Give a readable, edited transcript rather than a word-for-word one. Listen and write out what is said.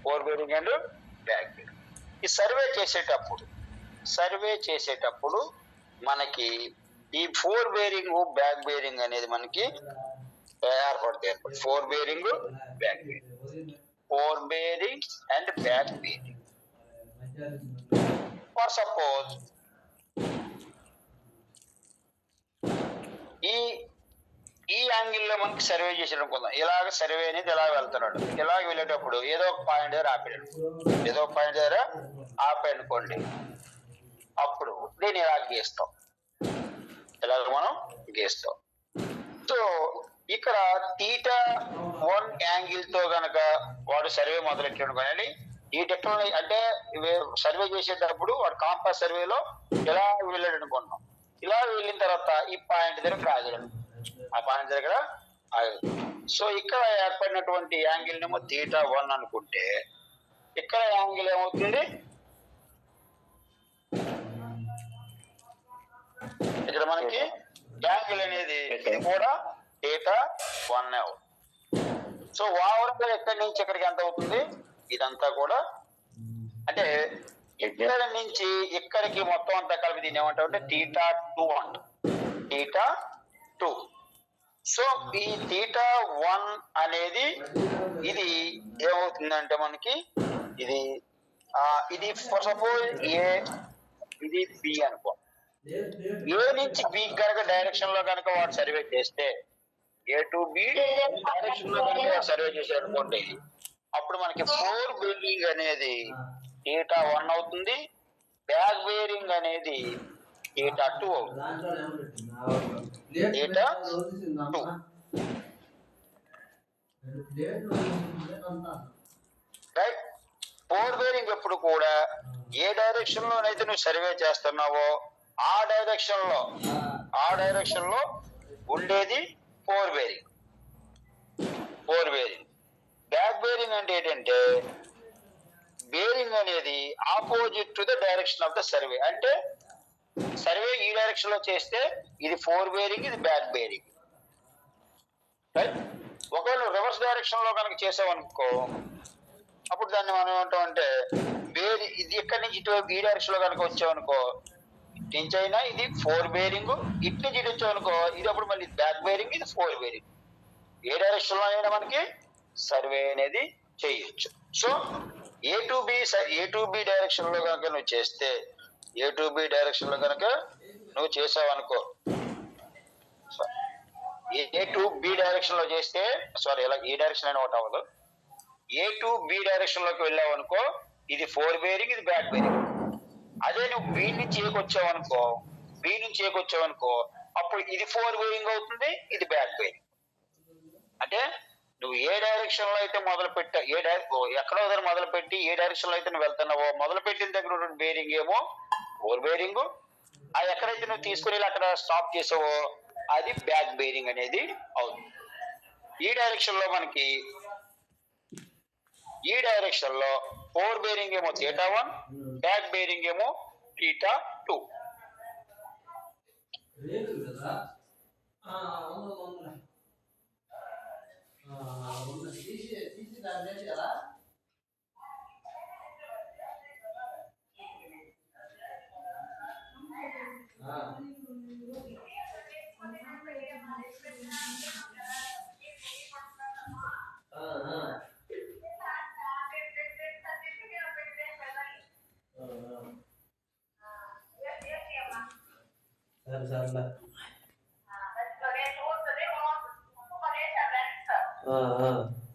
Four bearing and back bearing. ఈ survey చేసేటప్పుడు మనకి ఈ ఫోర్ బేరింగ్ బ్యాక్ బేరింగ్ అనేది మనకి ఏర్పడతాయి. Four bearing back bearing, four bearing and back bearing. For suppose ఈ యాంగిల్లో మనకి సర్వే చేసాడు అనుకుందాం. ఇలాగ సర్వే అనేది ఇలా వెళ్తున్నాడు. ఇలాగ వెళ్ళేటప్పుడు ఏదో ఒక పాయింట్ దగ్గర ఆపాడనుకోండి. అప్పుడు దీన్ని ఇలా గీస్తాం. ఇలాగ మనం గీస్తాం. సో ఇక్కడ θ1 యాంగిల్ తో గనక వాడు సర్వే మొదలెట్టాడు కానీ ఈ టెక్నాలజీ అంటే సర్వే చేసేటప్పుడు వాడు కాంపాస్ సర్వేలో ఇలా వెళ్ళాడు అనుకున్నాం. ఇలా వెళ్ళిన తర్వాత ఈ పాయింట్ దగ్గర ఆగాడు. ఆ పాయింట్ దగ్గర ఆగాడు. సో ఇక్కడ ఏర్పడినటువంటి యాంగిల్ ఏమో θ1 అనుకుంటే ఇక్కడ యాంగిల్ ఏమవుతుంది? ఇక్కడ మనకి యాంగిల్ అనేది ఇది కూడా θ1 అవుతుంది. సో ఓవరాల్ ఎక్కడి నుంచి ఎక్కడికి ఎంత అవుతుంది? ఇదంతా కూడా అంటే ఇక్కడ నుంచి ఇక్కడికి మొత్తం అంతా కలిపి దీన్ని ఏమంటారు అంటే θ2 అంట. θ2. సో ఈ θ1 అనేది ఇది ఏమవుతుందంటే మనకి ఇది ఫర్ సపోజ్ ఇది బి అనుకో. ఏ నుంచి బి కనుక డైరెక్షన్ లో కనుక వాడు సర్వే చేస్తే ఏ టు బి డైరెక్షన్ లో కనుక సర్వే చేశారు అనుకోండి, అప్పుడు మనకి ఫోర్ బేరింగ్ అనేది θ1 అవుతుంది, బ్యాక్ బేరింగ్ అనేది θ2 అవుతుంది. θ2 రైట్. ఫోర్ బేరింగ్ ఎప్పుడు కూడా ఏ డైరెక్షన్ లోనైతే నువ్వు సర్వే చేస్తున్నావో ఆ డైరెక్షన్ లో ఉండేది ఫోర్ బేరింగ్. బ్యాక్ బేరింగ్ అంటే ఏంటంటే బేరింగ్ అనేది opposite to the direction of the survey. అంటే సర్వే ఈ డైరెక్షన్ లో చేస్తే ఇది ఫోర్ బేరింగ్, ఇది బ్యాక్ బేరింగ్. రైట్. ఒకవేళ రివర్స్ డైరెక్షన్ లో కనుక చేసావనుకో అప్పుడు దాన్ని మనం ఏమంటామంటే ఇది ఇక్కడి నుంచి ఇటు ఈ డైరెక్షన్ లో కనుక వచ్చావనుకో నుంచి అయినా ఇది ఫోర్ బేరింగ్, ఇటు నుంచి ఇటు వచ్చావనుకో ఇది అప్పుడు మళ్ళీ బ్యాక్ బేరింగ్, ఇది ఫోర్ బేరింగ్. ఏ డైరెక్షన్ లో అయినా మనకి సర్వే అనేది చేయొచ్చు. So A to be direction లో కనుక నువ్వు చేస్తే చేసావనుకో ఏ టు బి డైరెక్షన్ లో చేస్తే ఇలా ఈ డైరెక్షన్ అయినా ఒకటి అవ్వదు. ఏ టు బి డైరెక్షన్ లోకి వెళ్ళావు అనుకో ఇది ఫోర్ బేరింగ్, ఇది బ్యాక్ బేరింగ్. అదే నువ్వు బి నుంచి ఏకొచ్చావనుకో అప్పుడు ఇది ఫోర్ బేరింగ్ అవుతుంది, ఇది బ్యాక్ బేరింగ్. అంటే నువ్వు ఏ డైరెక్షన్ లో అయితే ఎక్కడో దగ్గర మొదలుపెట్టి ఏ డైరెక్షన్ లో అయితే నువ్వు వెళ్తున్నావో మొదలుపెట్టిన దగ్గర ఉన్న బేరింగ్ ఏమో ఫోర్ బేరింగ్, అది ఎక్కడైతే నువ్వు తీసుకుని అక్కడ స్టాప్ చేసావో అది బ్యాక్ బేరింగ్ అనేది అవుతుంది. ఈ డైరెక్షన్ లో ఫోర్ బేరింగ్ ఏమో θ1, బ్యాక్ బేరింగ్ ఏమో θ2. సరే